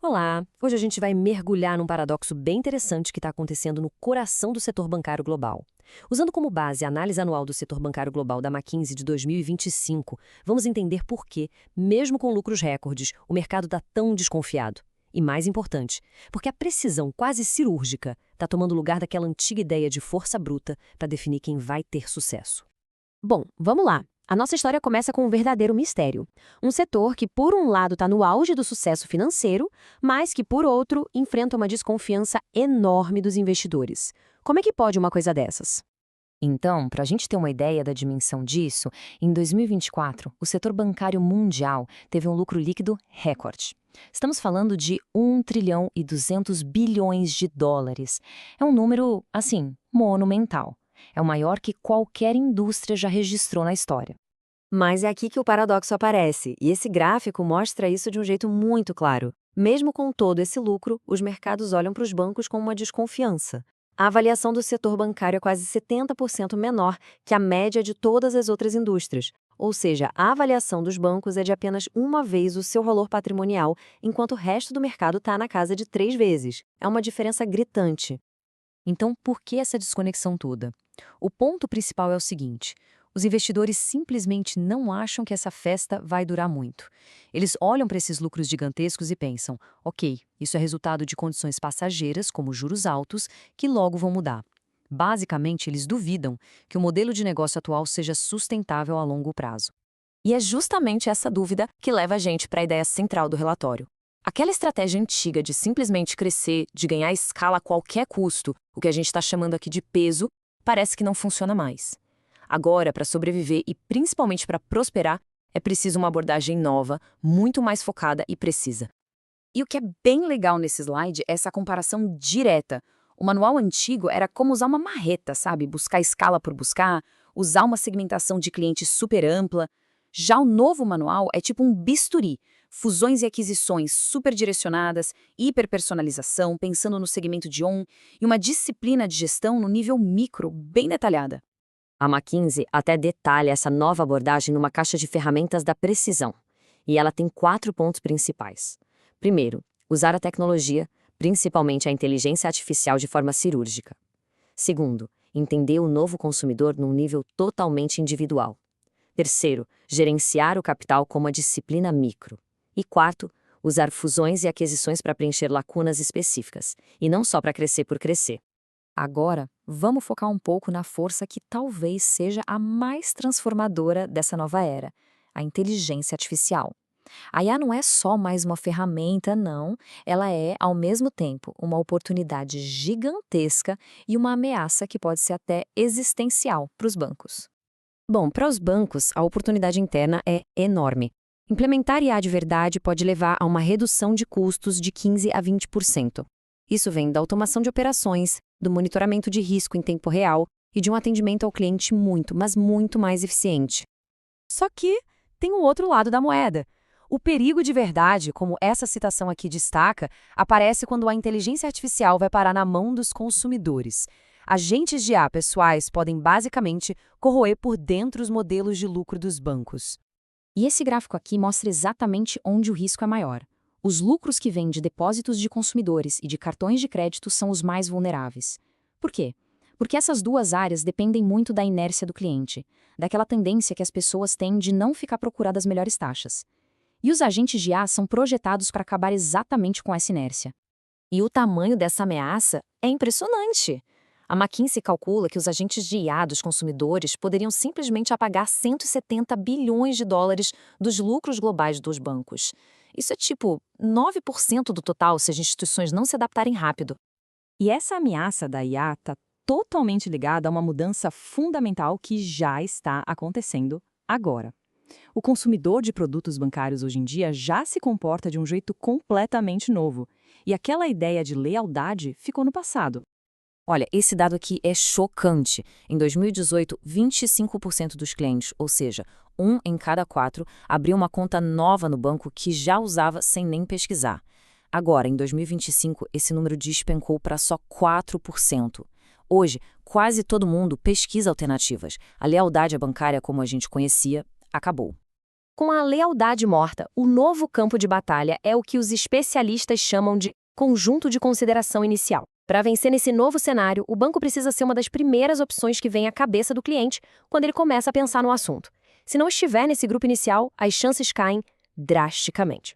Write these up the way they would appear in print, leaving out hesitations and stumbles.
Olá! Hoje a gente vai mergulhar num paradoxo bem interessante que está acontecendo no coração do setor bancário global. Usando como base a análise anual do setor bancário global da McKinsey de 2025, vamos entender por que, mesmo com lucros recordes, o mercado está tão desconfiado. E mais importante, porque a precisão quase cirúrgica está tomando lugar daquela antiga ideia de força bruta para definir quem vai ter sucesso. Bom, vamos lá. A nossa história começa com um verdadeiro mistério. Um setor que, por um lado, está no auge do sucesso financeiro, mas que, por outro, enfrenta uma desconfiança enorme dos investidores. Como é que pode uma coisa dessas? Então, para a gente ter uma ideia da dimensão disso, em 2024, o setor bancário mundial teve um lucro líquido recorde. Estamos falando de 1,2 trilhão. É um número, assim, monumental. É o maior que qualquer indústria já registrou na história. Mas é aqui que o paradoxo aparece, e esse gráfico mostra isso de um jeito muito claro. Mesmo com todo esse lucro, os mercados olham para os bancos com uma desconfiança. A avaliação do setor bancário é quase 70% menor que a média de todas as outras indústrias. Ou seja, a avaliação dos bancos é de apenas uma vez o seu valor patrimonial, enquanto o resto do mercado está na casa de 3 vezes. É uma diferença gritante. Então, por que essa desconexão toda? O ponto principal é o seguinte: os investidores simplesmente não acham que essa festa vai durar muito. Eles olham para esses lucros gigantescos e pensam, ok, isso é resultado de condições passageiras, como juros altos, que logo vão mudar. Basicamente, eles duvidam que o modelo de negócio atual seja sustentável a longo prazo. E é justamente essa dúvida que leva a gente para a ideia central do relatório. Aquela estratégia antiga de simplesmente crescer, de ganhar escala a qualquer custo, o que a gente está chamando aqui de peso, parece que não funciona mais. Agora, para sobreviver e principalmente para prosperar, é preciso uma abordagem nova, muito mais focada e precisa. E o que é bem legal nesse slide é essa comparação direta. O manual antigo era como usar uma marreta, sabe? Buscar escala por buscar, usar uma segmentação de clientes super ampla. Já o novo manual é tipo um bisturi, fusões e aquisições super direcionadas, hiperpersonalização, pensando no segmento de e uma disciplina de gestão no nível micro, bem detalhada. A McKinsey até detalha essa nova abordagem numa caixa de ferramentas da precisão. E ela tem 4 pontos principais. Primeiro, usar a tecnologia, principalmente a inteligência artificial, de forma cirúrgica. Segundo, entender o novo consumidor num nível totalmente individual. Terceiro, gerenciar o capital como a disciplina micro. E quarto, usar fusões e aquisições para preencher lacunas específicas, e não só para crescer por crescer. Agora, vamos focar um pouco na força que talvez seja a mais transformadora dessa nova era, a inteligência artificial. A IA não é só mais uma ferramenta, não. Ela é, ao mesmo tempo, uma oportunidade gigantesca e uma ameaça que pode ser até existencial para os bancos. Bom, para os bancos, a oportunidade interna é enorme. Implementar IA de verdade pode levar a uma redução de custos de 15% a 20%. Isso vem da automação de operações, do monitoramento de risco em tempo real e de um atendimento ao cliente muito, mas muito mais eficiente. Só que tem o outro lado da moeda. O perigo de verdade, como essa citação aqui destaca, aparece quando a inteligência artificial vai parar na mão dos consumidores. Agentes de IA pessoais podem basicamente corroer por dentro os modelos de lucro dos bancos. E esse gráfico aqui mostra exatamente onde o risco é maior. Os lucros que vêm de depósitos de consumidores e de cartões de crédito são os mais vulneráveis. Por quê? Porque essas duas áreas dependem muito da inércia do cliente, daquela tendência que as pessoas têm de não ficar procurando as melhores taxas. E os agentes de IA são projetados para acabar exatamente com essa inércia. E o tamanho dessa ameaça é impressionante. A McKinsey calcula que os agentes de IA dos consumidores poderiam simplesmente apagar 170 bilhões de dólares dos lucros globais dos bancos. Isso é tipo 9% do total se as instituições não se adaptarem rápido. E essa ameaça da IA está totalmente ligada a uma mudança fundamental que já está acontecendo agora. O consumidor de produtos bancários hoje em dia já se comporta de um jeito completamente novo. E aquela ideia de lealdade ficou no passado. Olha, esse dado aqui é chocante. Em 2018, 25% dos clientes, ou seja, 1 em cada 4, abriu uma conta nova no banco que já usava sem nem pesquisar. Agora, em 2025, esse número despencou para só 4%. Hoje, quase todo mundo pesquisa alternativas. A lealdade bancária, como a gente conhecia, acabou. Com a lealdade morta, o novo campo de batalha é o que os especialistas chamam de conjunto de consideração inicial. Para vencer nesse novo cenário, o banco precisa ser uma das primeiras opções que vem à cabeça do cliente quando ele começa a pensar no assunto. Se não estiver nesse grupo inicial, as chances caem drasticamente.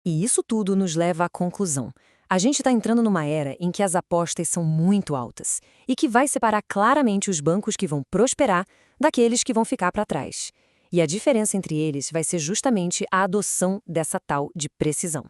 E isso tudo nos leva à conclusão. A gente está entrando numa era em que as apostas são muito altas e que vai separar claramente os bancos que vão prosperar daqueles que vão ficar para trás. E a diferença entre eles vai ser justamente a adoção dessa tal de precisão.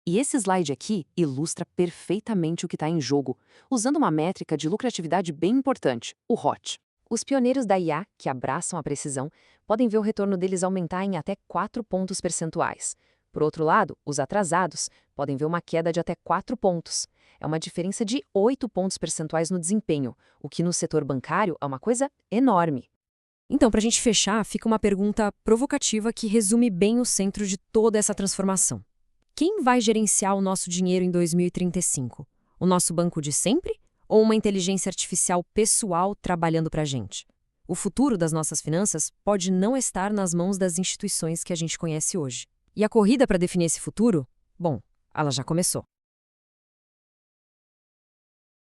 E esse slide aqui ilustra perfeitamente o que está em jogo, usando uma métrica de lucratividade bem importante, o ROT. Os pioneiros da IA, que abraçam a precisão, podem ver o retorno deles aumentar em até 4 pontos percentuais. Por outro lado, os atrasados podem ver uma queda de até 4 pontos. É uma diferença de 8 pontos percentuais no desempenho, o que no setor bancário é uma coisa enorme. Então, para a gente fechar, fica uma pergunta provocativa que resume bem o centro de toda essa transformação. Quem vai gerenciar o nosso dinheiro em 2035? O nosso banco de sempre? Ou uma inteligência artificial pessoal trabalhando para a gente? O futuro das nossas finanças pode não estar nas mãos das instituições que a gente conhece hoje. E a corrida para definir esse futuro? Bom, ela já começou.